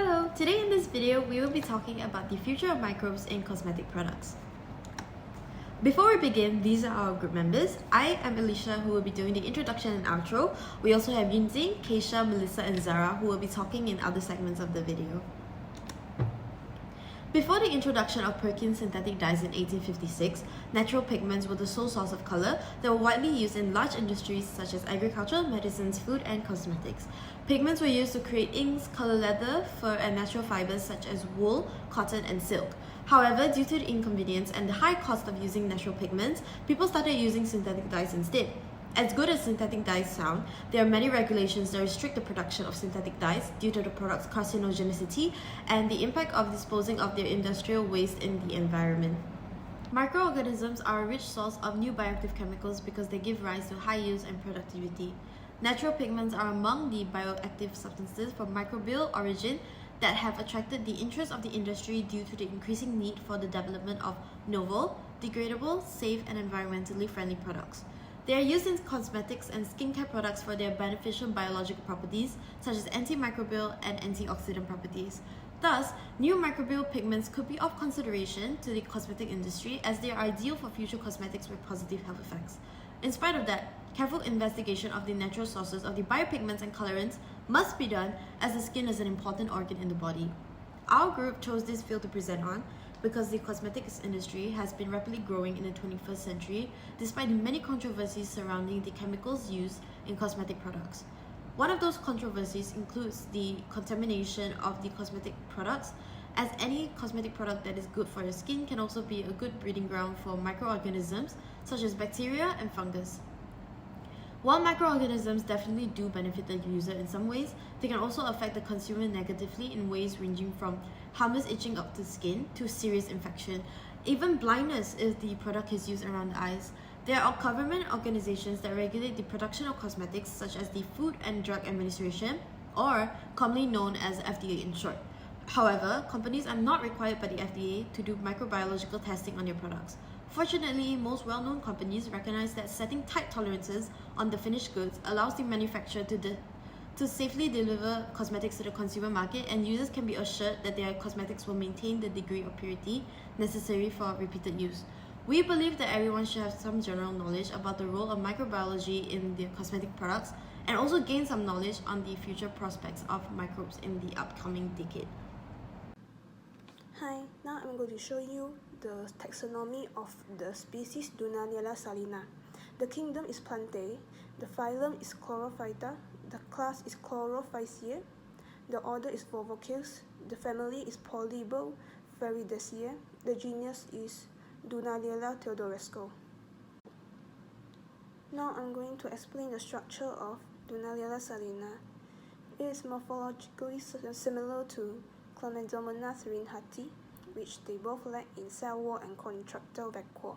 Hello! Today in this video, we will be talking about the future of microbes in cosmetic products. Before we begin, these are our group members. I am Alicia, who will be doing the introduction and outro. We also have Yunjing, Keisha, Melissa, and Zara, who will be talking in other segments of the video. Before the introduction of Perkin's synthetic dyes in 1856, natural pigments were the sole source of color that were widely used in large industries such as agriculture, medicines, food, and cosmetics. Pigments were used to create inks, color leather, fur, and natural fibers such as wool, cotton, and silk. However, due to the inconvenience and the high cost of using natural pigments, people started using synthetic dyes instead. As good as synthetic dyes sound, there are many regulations that restrict the production of synthetic dyes due to the product's carcinogenicity and the impact of disposing of their industrial waste in the environment. Microorganisms are a rich source of new bioactive chemicals because they give rise to high yields and productivity. Natural pigments are among the bioactive substances from microbial origin that have attracted the interest of the industry due to the increasing need for the development of novel, degradable, safe, and environmentally friendly products. They are used in cosmetics and skincare products for their beneficial biological properties, such as antimicrobial and antioxidant properties. Thus, new microbial pigments could be of consideration to the cosmetic industry as they are ideal for future cosmetics with positive health effects. In spite of that, careful investigation of the natural sources of the biopigments and colorants must be done as the skin is an important organ in the body. Our group chose this field to present on because the cosmetics industry has been rapidly growing in the 21st century despite the many controversies surrounding the chemicals used in cosmetic products. One of those controversies includes the contamination of the cosmetic products, as any cosmetic product that is good for your skin can also be a good breeding ground for microorganisms such as bacteria and fungus. While microorganisms definitely do benefit the user in some ways, they can also affect the consumer negatively in ways ranging from harmless itching of the skin to serious infection, even blindness if the product is used around the eyes. There are government organizations that regulate the production of cosmetics such as the Food and Drug Administration, or commonly known as FDA in short. However, companies are not required by the FDA to do microbiological testing on their products. Fortunately, most well-known companies recognize that setting tight tolerances on the finished goods allows the manufacturer to safely deliver cosmetics to the consumer market, and users can be assured that their cosmetics will maintain the degree of purity necessary for repeated use. We believe that everyone should have some general knowledge about the role of microbiology in their cosmetic products and also gain some knowledge on the future prospects of microbes in the upcoming decade. Hi, now I'm going to show you the taxonomy of the species DUNALIELLA salina. The kingdom is Plantae, the phylum is Chlorophyta, the class is Chlorophyceae, the order is Volvocaris, the family is Polybiotheridaceae, the genus is DUNALIELLA theodoresco. Now I'm going to explain the structure of DUNALIELLA salina. It is morphologically similar to Chlamydomonas reinhardti, which they both lack in cell wall and contractile vacuole,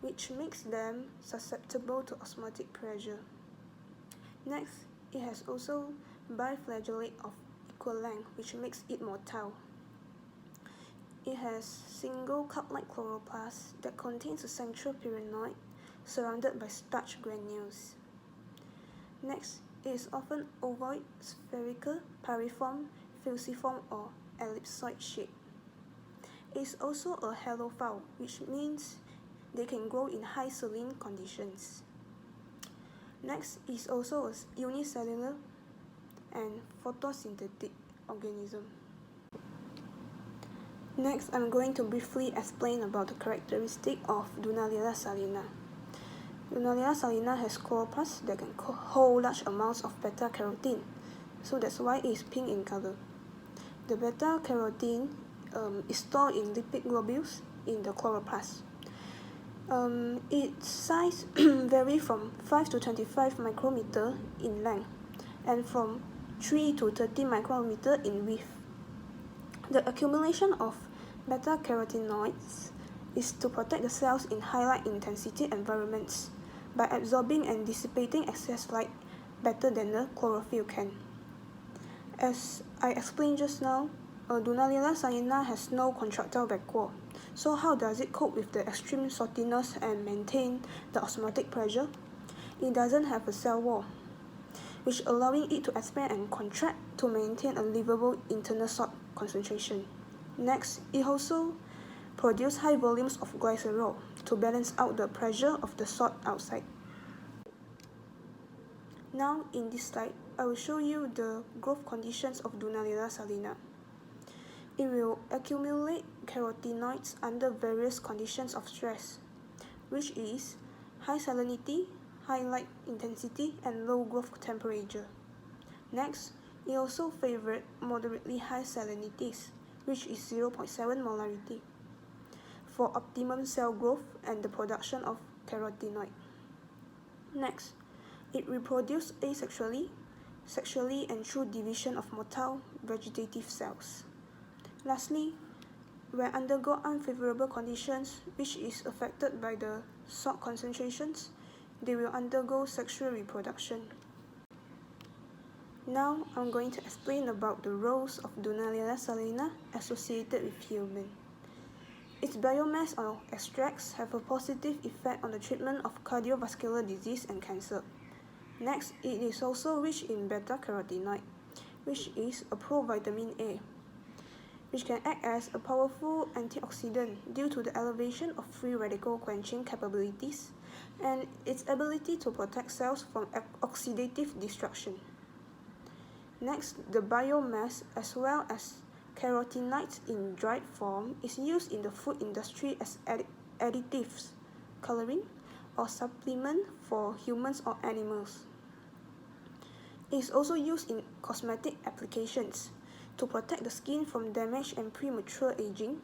which makes them susceptible to osmotic pressure. Next, it has also biflagellate of equal length, which makes it motile. It has single cup-like chloroplast that contains a central pyrenoid surrounded by starch granules. Next, it is often ovoid, spherical, piriform, fusiform, or ellipsoid shape. It is also a halophile, which means they can grow in high saline conditions. Next is also a unicellular and photosynthetic organism. Next, I'm going to briefly explain about the characteristic of DUNALIELLA salina. DUNALIELLA salina has chloroplasts that can hold large amounts of beta-carotene, so that's why it is pink in color. The beta-carotene is stored in lipid globules in the chloroplast. Its size varies from 5 to 25 micrometer in length and from 3 to 30 micrometer in width. The accumulation of beta-carotenoids is to protect the cells in high light intensity environments by absorbing and dissipating excess light better than the chlorophyll can. As I explained just now, DUNALIELLA salina has no contractile vacuole. So how does it cope with the extreme saltiness and maintain the osmotic pressure? It doesn't have a cell wall. which allowing it to expand and contract to maintain a livable internal salt concentration. Next, it also produces high volumes of glycerol to balance out the pressure of the salt outside. Now, in this slide, I will show you the growth conditions of DUNALIELLA salina. It will accumulate carotenoids under various conditions of stress, which is high salinity, high light intensity, and low growth temperature. Next, it also favored moderately high salinities, which is 0.7 molarity, for optimum cell growth and the production of carotenoid. Next, it reproduces asexually, sexually, and through division of motile vegetative cells. Lastly, when undergo unfavorable conditions, which is affected by the salt concentrations, they will undergo sexual reproduction. Now, I'm going to explain about the roles of DUNALIELLA salina associated with human. Its biomass or extracts have a positive effect on the treatment of cardiovascular disease and cancer. Next, it is also rich in beta-carotenoid, which is a provitamin A, which can act as a powerful antioxidant due to the elevation of free radical quenching capabilities and its ability to protect cells from oxidative destruction. Next, the biomass as well as carotenoids in dried form is used in the food industry as additives, coloring, or supplement for humans or animals. It is also used in cosmetic applications to protect the skin from damage and premature aging,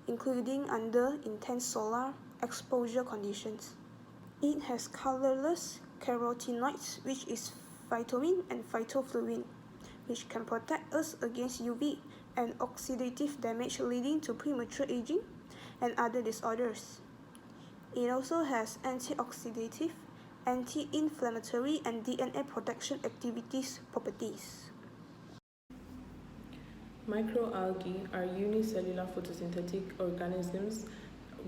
including under intense solar exposure conditions. It has colorless carotenoids, which is phytoin and phytofluorine, which can protect us against UV and oxidative damage leading to premature aging and other disorders. It also has antioxidative, anti-inflammatory, and DNA protection activities properties. Microalgae are unicellular photosynthetic organisms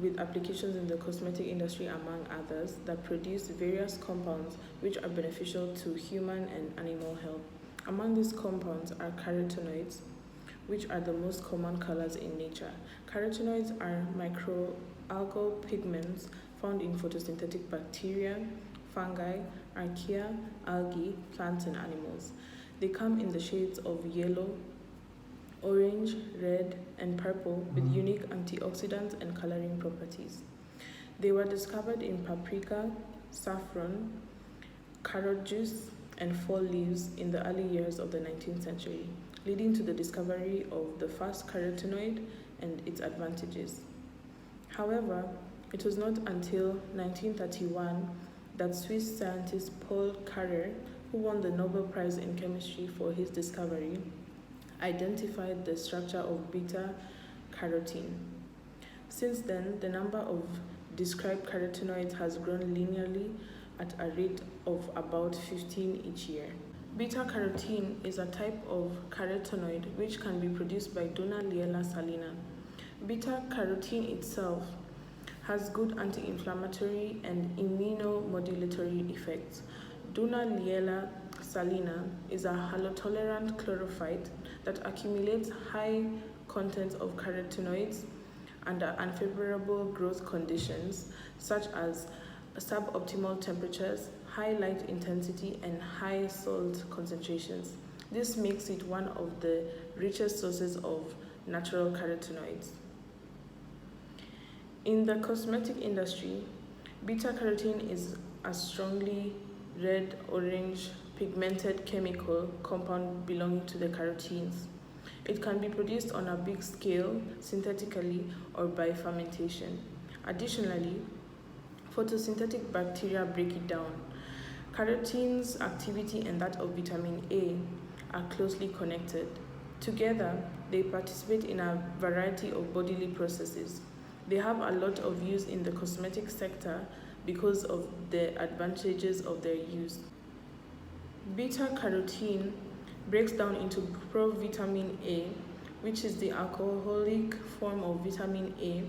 with applications in the cosmetic industry among others that produce various compounds which are beneficial to human and animal health. Among these compounds are carotenoids, which are the most common colors in nature. Carotenoids are microalgal pigments found in photosynthetic bacteria, fungi, archaea, algae, plants, and animals. They come in the shades of yellow, orange, red, and purple with unique antioxidant and coloring properties. They were discovered in paprika, saffron, carrot juice, and fall leaves in the early years of the 19th century, leading to the discovery of the first carotenoid and its advantages. However, it was not until 1931 that Swiss scientist Paul Carré, who won the Nobel Prize in Chemistry for his discovery, identified the structure of beta-carotene. Since then, the number of described carotenoids has grown linearly at a rate of about 15 each year. Beta-carotene is a type of carotenoid which can be produced by DUNALIELLA salina. Beta-carotene itself has good anti-inflammatory and immunomodulatory effects. DUNALIELLA salina is a halotolerant chlorophyte that accumulates high contents of carotenoids under unfavorable growth conditions such as suboptimal temperatures, high light intensity, and high salt concentrations. This makes it one of the richest sources of natural carotenoids. In the cosmetic industry, beta-carotene is a strongly red-orange pigmented chemical compound belonging to the carotenes. It can be produced on a big scale, synthetically, or by fermentation. Additionally, photosynthetic bacteria break it down. Carotene's activity and that of vitamin A are closely connected. Together, they participate in a variety of bodily processes. They have a lot of use in the cosmetic sector because of the advantages of their use. Beta-carotene breaks down into provitamin A, which is the alcoholic form of vitamin A,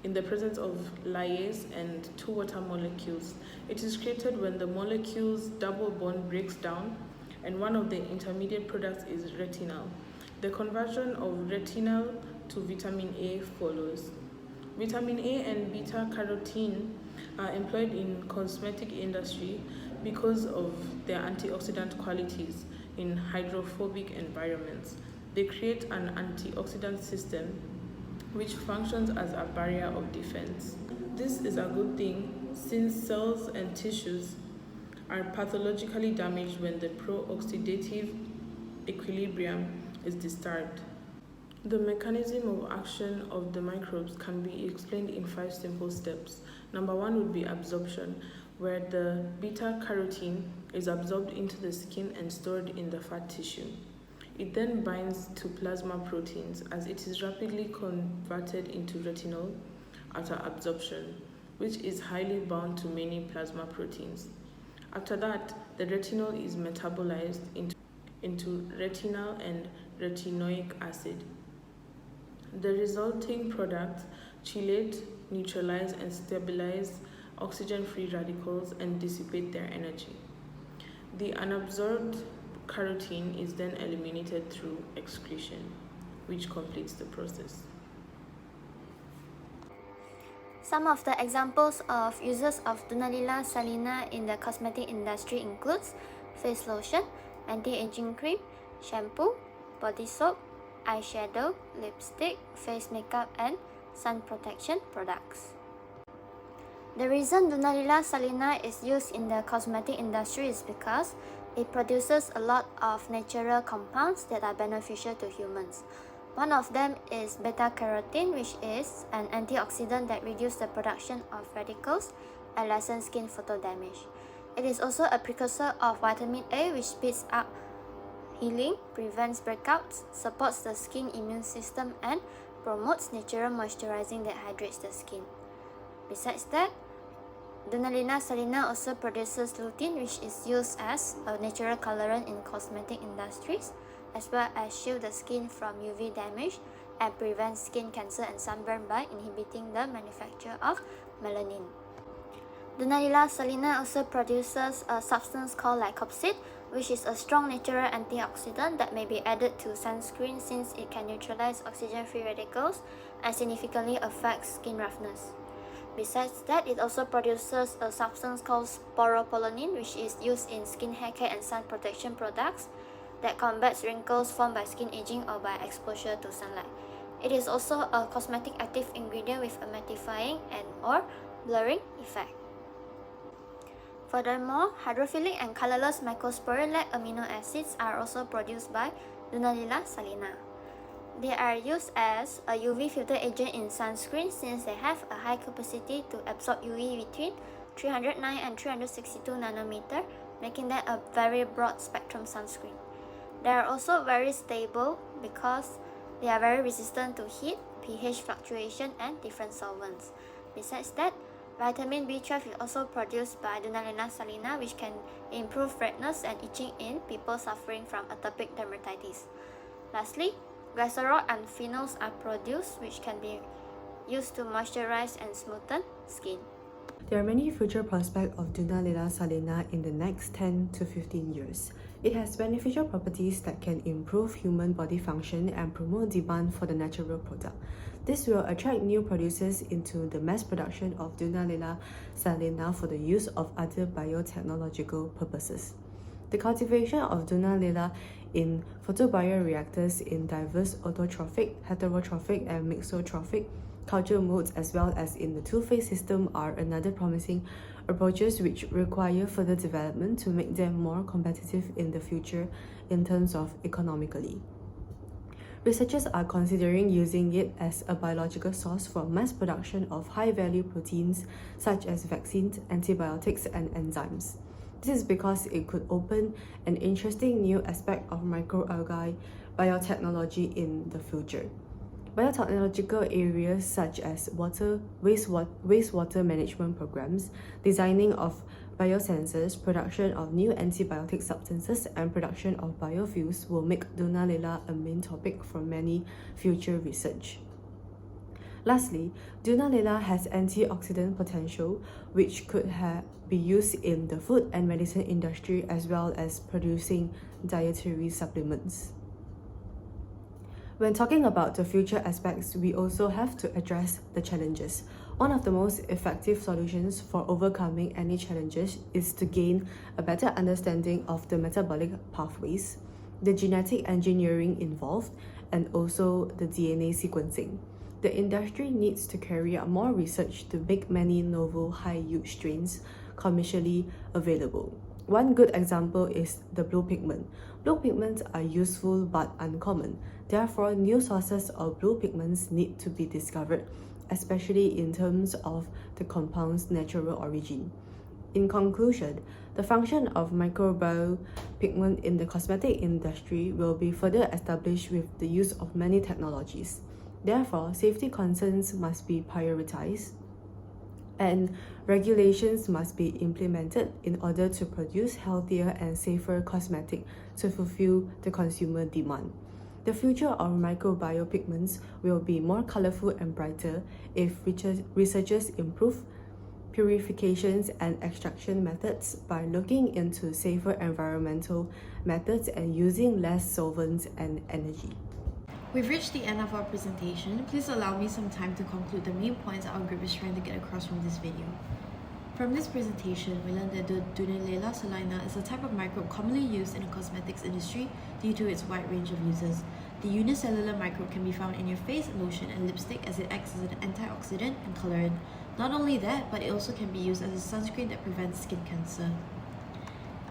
in the presence of lyase and two water molecules. It is created when the molecule's double bond breaks down and one of the intermediate products is retinal. The conversion of retinal to vitamin A follows. Vitamin A and beta-carotene are employed in cosmetic industry because of their antioxidant qualities in hydrophobic environments. They create an antioxidant system which functions as a barrier of defense. This is a good thing since cells and tissues are pathologically damaged when the pro-oxidative equilibrium is disturbed. The mechanism of action of the microbes can be explained in 5 simple steps. Number 1 would be absorption, where the beta-carotene is absorbed into the skin and stored in the fat tissue. It then binds to plasma proteins as it is rapidly converted into retinol after absorption, which is highly bound to many plasma proteins. After that, the retinol is metabolized into retinal and retinoic acid. The resulting products chelate, neutralize, and stabilize oxygen-free radicals and dissipate their energy. The unabsorbed carotene is then eliminated through excretion, which completes the process. Some of the examples of uses of DUNALIELLA SALINA in the cosmetic industry includes face lotion, anti-aging cream, shampoo, body soap, eyeshadow, lipstick, face makeup, and sun protection products. The reason DUNALIELLA SALINA is used in the cosmetic industry is because it produces a lot of natural compounds that are beneficial to humans. One of them is beta-carotene, which is an antioxidant that reduces the production of radicals and lessens skin photo damage. It is also a precursor of vitamin A, which speeds up healing, prevents breakouts, supports the skin immune system, and promotes natural moisturizing that hydrates the skin. Besides that, DUNALIELLA SALINA also produces lutein, which is used as a natural colorant in cosmetic industries, as well as shield the skin from UV damage and prevent skin cancer and sunburn by inhibiting the manufacture of melanin. DUNALIELLA SALINA also produces a substance called lycopsid, which is a strong natural antioxidant that may be added to sunscreen since it can neutralize oxygen-free radicals and significantly affects skin roughness. Besides that, it also produces a substance called sporopollenin, which is used in skin hair care and sun protection products that combats wrinkles formed by skin aging or by exposure to sunlight. It is also a cosmetic active ingredient with a mattifying and or blurring effect. Furthermore, hydrophilic and colorless mycosporin-like amino acids are also produced by DUNALIELLA SALINA. They are used as a UV filter agent in sunscreen since they have a high capacity to absorb UV between 309 and 362 nanometer, making them a very broad spectrum sunscreen. They are also very stable because they are very resistant to heat, pH fluctuation, and different solvents. Besides that, vitamin B12 is also produced by DUNALIELLA SALINA, which can improve redness and itching in people suffering from atopic dermatitis. Lastly, glycerol and phenols are produced, which can be used to moisturize and smoothen skin. There are many future prospects of DUNALIELLA SALINA in the next 10 to 15 years. It has beneficial properties that can improve human body function and promote demand for the natural product. This will attract new producers into the mass production of DUNALIELLA SALINA for the use of other biotechnological purposes. The cultivation of DUNALIELLA in photobioreactors in diverse autotrophic, heterotrophic, and mixotrophic culture modes, as well as in the two-phase system, are another promising approaches which require further development to make them more competitive in the future in terms of economically. Researchers are considering using it as a biological source for mass production of high-value proteins such as vaccines, antibiotics, and enzymes. This is because it could open an interesting new aspect of microalgae biotechnology in the future. Biotechnological areas such as wastewater management programs, designing of biosensors, production of new antibiotic substances, and production of biofuels will make DUNALIELLA a main topic for many future research. Lastly, DUNALIELLA has antioxidant potential, which could be used in the food and medicine industry as well as producing dietary supplements. When talking about the future aspects, we also have to address the challenges. One of the most effective solutions for overcoming any challenges is to gain a better understanding of the metabolic pathways, the genetic engineering involved, and also the DNA sequencing. The industry needs to carry out more research to make many novel high-yield strains commercially available. One good example is the blue pigment. Blue pigments are useful but uncommon. Therefore, new sources of blue pigments need to be discovered, especially in terms of the compound's natural origin. In conclusion, the function of microbial pigment in the cosmetic industry will be further established with the use of many technologies. Therefore, safety concerns must be prioritized, and regulations must be implemented in order to produce healthier and safer cosmetic to fulfill the consumer demand. The future of microbial pigments will be more colorful and brighter if researchers improve purifications and extraction methods by looking into safer environmental methods and using less solvents and energy. We've reached the end of our presentation. Please allow me some time to conclude the main points our group is trying to get across from this video. From this presentation, we learned that the DUNALIELLA SALINA is a type of microbe commonly used in the cosmetics industry due to its wide range of uses. The unicellular microbe can be found in your face, lotion, and lipstick as it acts as an antioxidant and colorant. Not only that, but it also can be used as a sunscreen that prevents skin cancer.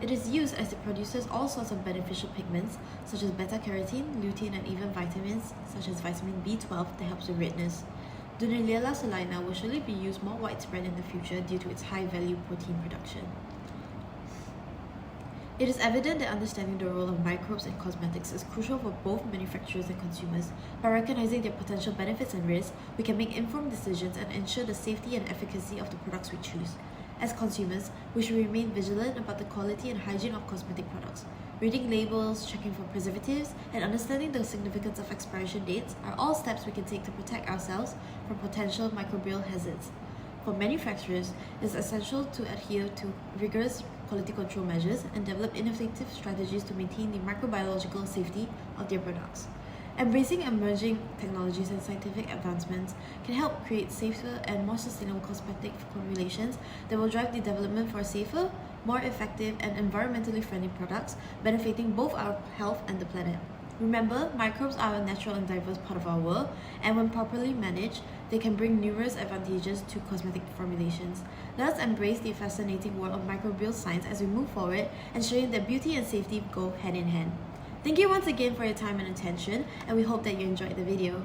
It is used as it produces all sorts of beneficial pigments such as beta-carotene, lutein, and even vitamins such as vitamin B12 that helps with redness. DUNALIELLA SALINA will surely be used more widespread in the future due to its high-value protein production. It is evident that understanding the role of microbes in cosmetics is crucial for both manufacturers and consumers. By recognizing their potential benefits and risks, we can make informed decisions and ensure the safety and efficacy of the products we choose. As consumers, we should remain vigilant about the quality and hygiene of cosmetic products. Reading labels, checking for preservatives, and understanding the significance of expiration dates are all steps we can take to protect ourselves from potential microbial hazards. For manufacturers, it is essential to adhere to rigorous quality control measures and develop innovative strategies to maintain the microbiological safety of their products. Embracing emerging technologies and scientific advancements can help create safer and more sustainable cosmetic formulations that will drive the development for safer, more effective, and environmentally friendly products, benefiting both our health and the planet. Remember, microbes are a natural and diverse part of our world, and when properly managed, they can bring numerous advantages to cosmetic formulations. Let us embrace the fascinating world of microbial science as we move forward, ensuring that beauty and safety go hand in hand. Thank you once again for your time and attention, and we hope that you enjoyed the video.